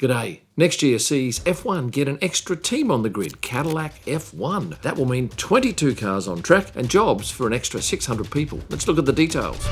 G'day. Next year sees F1 get an extra team on the grid, Cadillac F1. That will mean 22 cars on track and jobs for an extra 600 people. Let's look at the details.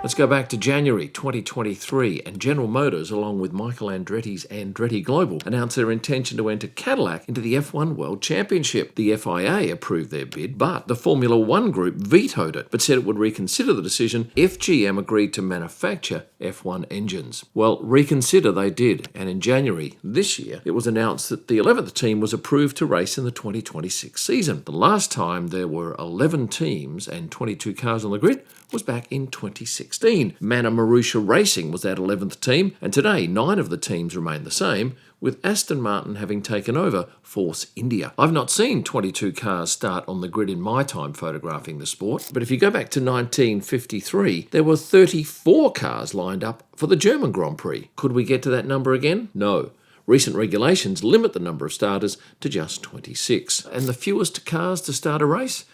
Let's go back to January 2023, and General Motors, along with Michael Andretti's Andretti Global, announced their intention to enter Cadillac into the F1 World Championship. The FIA approved their bid, but the Formula One group vetoed it, but said it would reconsider the decision if GM agreed to manufacture F1 engines. Well, reconsider they did, and in January this year, it was announced that the 11th team was approved to race in the 2026 season. The last time there were 11 teams and 22 cars on the grid was back in 2016. Manor Marussia Racing was that 11th team, and today 9 of the teams remain the same, with Aston Martin having taken over Force India. I've not seen 22 cars start on the grid in my time photographing the sport, but if you go back to 1953, there were 34 cars lined up for the German Grand Prix. Could we get to that number again? No. Recent regulations limit the number of starters to just 26. And the fewest cars to start a race?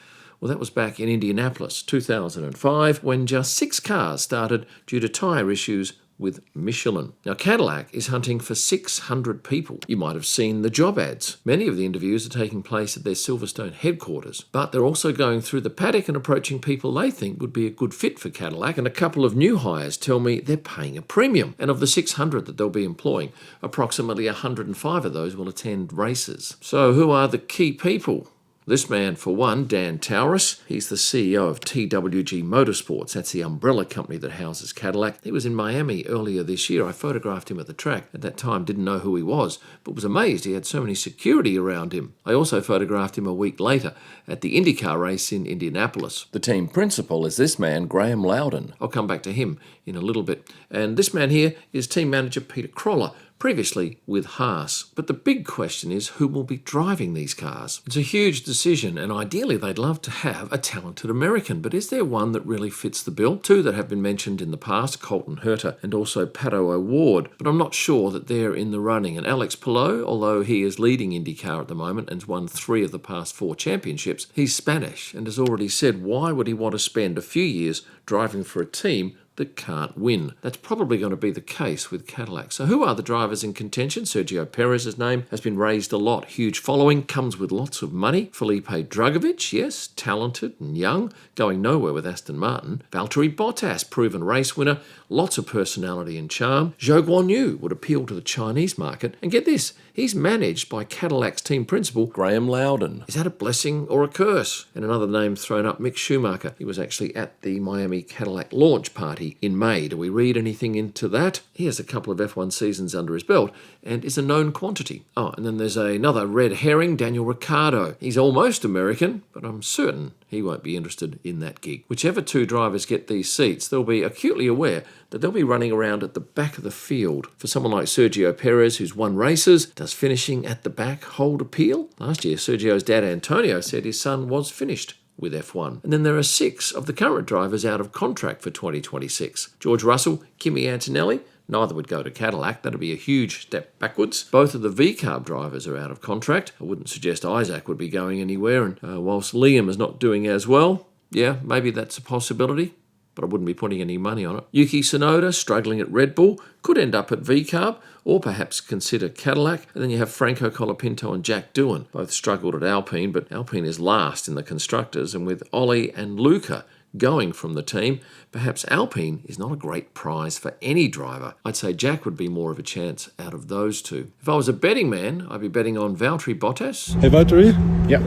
Well, that was back in Indianapolis, 2005, when just 6 cars started due to tyre issues with Michelin. Now, Cadillac is hunting for 600 people. You might have seen the job ads. Many of the interviews are taking place at their Silverstone headquarters, but they're also going through the paddock and approaching people they think would be a good fit for Cadillac, and a couple of new hires tell me they're paying a premium. And of the 600 that they'll be employing, approximately 105 of those will attend races. So who are the key people? This man, for one, Dan Taurus, he's the CEO of TWG Motorsports. That's the umbrella company that houses Cadillac. He was in Miami earlier this year. I photographed him at the track. At that time, didn't know who he was, but was amazed he had so many security around him. I also photographed him a week later at the IndyCar race in Indianapolis. The team principal is this man, Graham Loudon. I'll come back to him in a little bit. And this man here is team manager Peter Kroller, previously with Haas. But the big question is who will be driving these cars? It's a huge decision, and ideally they'd love to have a talented American, but is there one that really fits the bill? 2 that have been mentioned in the past, Colton Herta and also Pato O'Ward, but I'm not sure that they're in the running. And Alex Palou, although he is leading IndyCar at the moment and has won 3 of the past 4 championships, he's Spanish and has already said why would he want to spend a few years driving for a team that can't win. That's probably going to be the case with Cadillac. So who are the drivers in contention? Sergio Perez's name has been raised a lot. Huge following, comes with lots of money. Felipe Drugovich, yes, talented and young, going nowhere with Aston Martin. Valtteri Bottas, proven race winner, lots of personality and charm. Zhou Guanyu would appeal to the Chinese market. And get this, he's managed by Cadillac's team principal, Graham Loudon. Is that a blessing or a curse? And another name thrown up, Mick Schumacher. He was actually at the Miami Cadillac launch party in May. Do we read anything into that? He has a couple of F1 seasons under his belt and is a known quantity. Oh, and then there's another red herring, Daniel Ricciardo. He's almost American, but I'm certain he won't be interested in that gig. Whichever 2 drivers get these seats, they'll be acutely aware that they'll be running around at the back of the field. For someone like Sergio Perez, who's won races, does finishing at the back hold appeal? Last year, Sergio's dad Antonio said his son was finished with F1. And then there are 6 of the current drivers out of contract for 2026. George Russell, Kimi Antonelli, neither would go to Cadillac. That'd be a huge step backwards. Both of the V-Carb drivers are out of contract. I wouldn't suggest Isaac would be going anywhere. And whilst Liam is not doing as well, yeah, maybe that's a possibility, but I wouldn't be putting any money on it. Yuki Tsunoda, struggling at Red Bull, could end up at V-Carb, or perhaps consider Cadillac. And then you have Franco Colapinto and Jack Doohan. Both struggled at Alpine, but Alpine is last in the constructors, and with Ollie and Luca going from the team, perhaps Alpine is not a great prize for any driver. I'd say Jack would be more of a chance out of those 2. If I was a betting man, I'd be betting on Valtteri Bottas. Hey Valtteri? Yeah.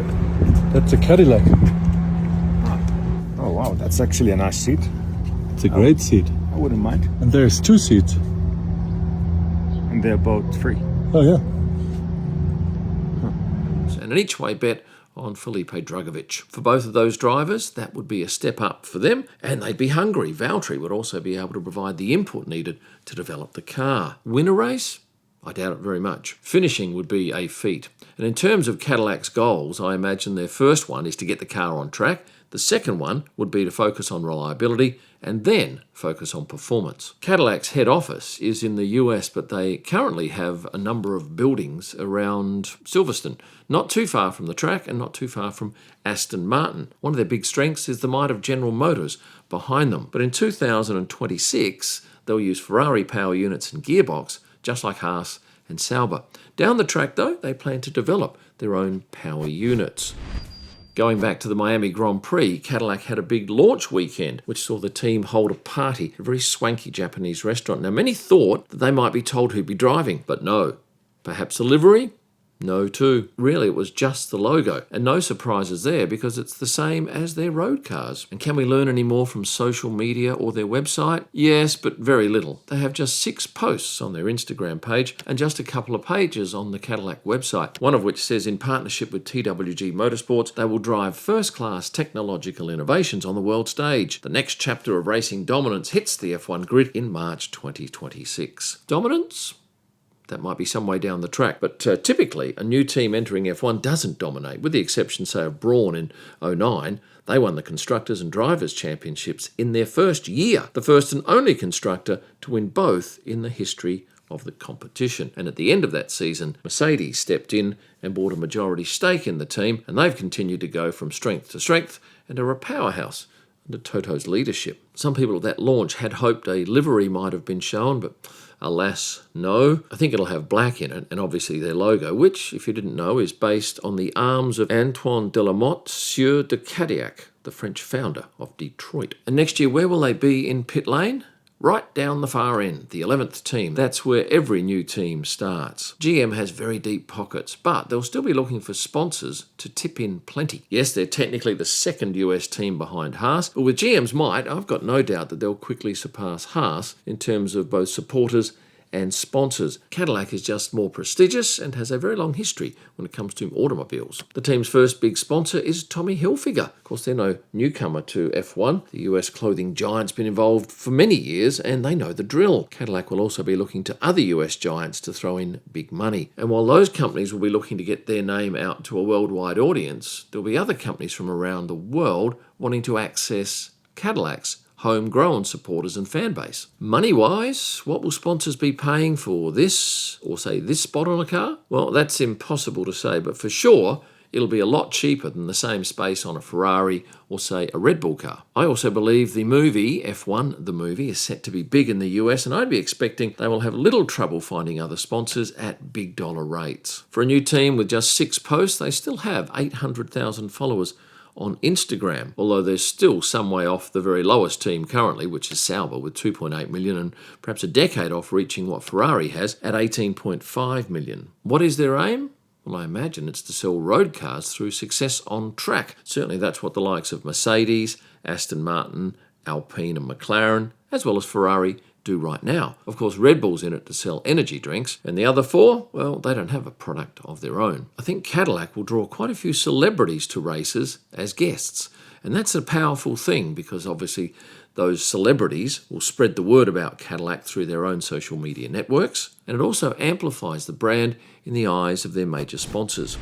That's a Cadillac. Oh wow, that's actually a nice seat. It's a great seat. I wouldn't mind. And there's 2 seats. And they're both free. Oh yeah. And an each-way bet on Felipe Drugovich. For both of those drivers, that would be a step up for them, and they'd be hungry. Valtteri would also be able to provide the input needed to develop the car. Win a race? I doubt it very much. Finishing would be a feat. And in terms of Cadillac's goals, I imagine their first one is to get the car on track. The second one would be to focus on reliability and then focus on performance. Cadillac's head office is in the US, but they currently have a number of buildings around Silverstone, not too far from the track and not too far from Aston Martin. One of their big strengths is the might of General Motors behind them. But in 2026, they'll use Ferrari power units and gearbox, just like Haas and Sauber. Down the track, though, they plan to develop their own power units. Going back to the Miami Grand Prix, Cadillac had a big launch weekend, which saw the team hold a party at a very swanky Japanese restaurant. Now, many thought that they might be told who'd be driving, but no. Perhaps a livery? No, too. Really, it was just the logo. And no surprises there because it's the same as their road cars. And can we learn any more from social media or their website? Yes, but very little. They have just 6 posts on their Instagram page and just a couple of pages on the Cadillac website, one of which says in partnership with TWG Motorsports, they will drive first-class technological innovations on the world stage. The next chapter of racing dominance hits the F1 grid in March 2026. Dominance? That might be some way down the track, but typically a new team entering F1 doesn't dominate, with the exception, say, of Brawn in 2009. They won the Constructors and Drivers' Championships in their first year, the first and only constructor to win both in the history of the competition. And at the end of that season, Mercedes stepped in and bought a majority stake in the team, and they've continued to go from strength to strength and are a powerhouse under Toto's leadership. Some people at that launch had hoped a livery might have been shown, but alas, no. I think it'll have black in it, and obviously their logo, which, if you didn't know, is based on the arms of Antoine de la Motte, Sieur de Cadillac, the French founder of Detroit. And next year, where will they be in pit lane? Right down the far end, the 11th team. That's where every new team starts. GM has very deep pockets, but they'll still be looking for sponsors to tip in plenty. Yes, they're technically the second US team behind Haas, but with GM's might, I've got no doubt that they'll quickly surpass Haas in terms of both supporters and sponsors. Cadillac is just more prestigious and has a very long history when it comes to automobiles. The team's first big sponsor is Tommy Hilfiger. Of course, they're no newcomer to F1. The US clothing giant's been involved for many years and they know the drill. Cadillac will also be looking to other US giants to throw in big money. And while those companies will be looking to get their name out to a worldwide audience, there'll be other companies from around the world wanting to access Cadillac's homegrown supporters and fan base. Money-wise, what will sponsors be paying for this, or say this spot on a car? Well, that's impossible to say, but for sure, it'll be a lot cheaper than the same space on a Ferrari or, say, a Red Bull car. I also believe the movie, F1, the movie, is set to be big in the US, and I'd be expecting they will have little trouble finding other sponsors at big dollar rates. For a new team with just 6 posts, they still have 800,000 followers on Instagram, although they're still some way off the very lowest team currently, which is Sauber with 2.8 million and perhaps a decade off reaching what Ferrari has at 18.5 million. What is their aim? Well, I imagine it's to sell road cars through success on track. Certainly that's what the likes of Mercedes, Aston Martin, Alpine and McLaren, as well as Ferrari, do right now. Of course, Red Bull's in it to sell energy drinks, and the other 4, well, they don't have a product of their own. I think Cadillac will draw quite a few celebrities to races as guests, and that's a powerful thing because obviously those celebrities will spread the word about Cadillac through their own social media networks, and it also amplifies the brand in the eyes of their major sponsors.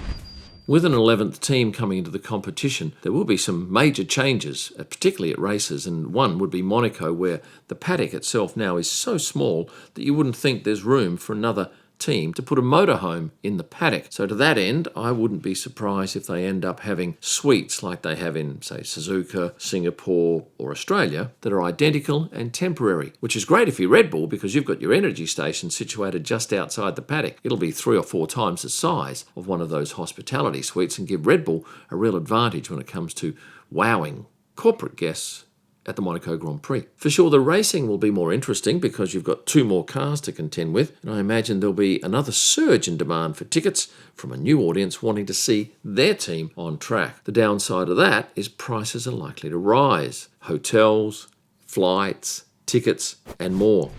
With an 11th team coming into the competition, there will be some major changes, particularly at races, and one would be Monaco, where the paddock itself now is so small that you wouldn't think there's room for another team to put a motorhome in the paddock. So to that end, I wouldn't be surprised if they end up having suites like they have in, say, Suzuka, Singapore or Australia that are identical and temporary, which is great if you're Red Bull because you've got your energy station situated just outside the paddock. It'll be 3 or 4 times the size of one of those hospitality suites and give Red Bull a real advantage when it comes to wowing corporate guests at the Monaco Grand Prix. For sure, the racing will be more interesting because you've got 2 more cars to contend with, and I imagine there'll be another surge in demand for tickets from a new audience wanting to see their team on track. The downside of that is prices are likely to rise. Hotels, flights, tickets, and more.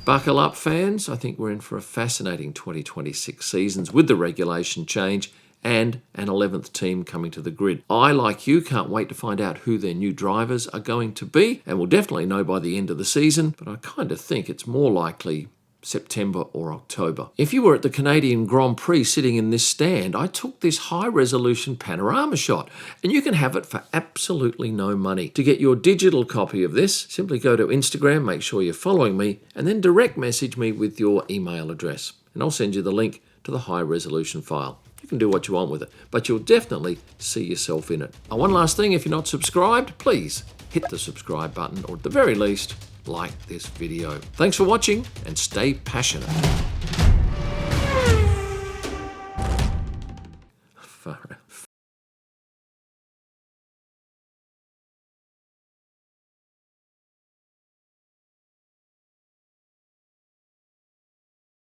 Buckle up, fans. I think we're in for a fascinating 2026 seasons with the regulation change and an 11th team coming to the grid. I, like you, can't wait to find out who their new drivers are going to be, and we'll definitely know by the end of the season, but I kind of think it's more likely September or October. If you were at the Canadian Grand Prix sitting in this stand, I took this high-resolution panorama shot, and you can have it for absolutely no money. To get your digital copy of this, simply go to Instagram, make sure you're following me, and then direct message me with your email address, and I'll send you the link to the high-resolution file. You can do what you want with it, but you'll definitely see yourself in it. One last thing, if you're not subscribed, please hit the subscribe button, or at the very least, like this video. Thanks for watching and stay passionate. Far out.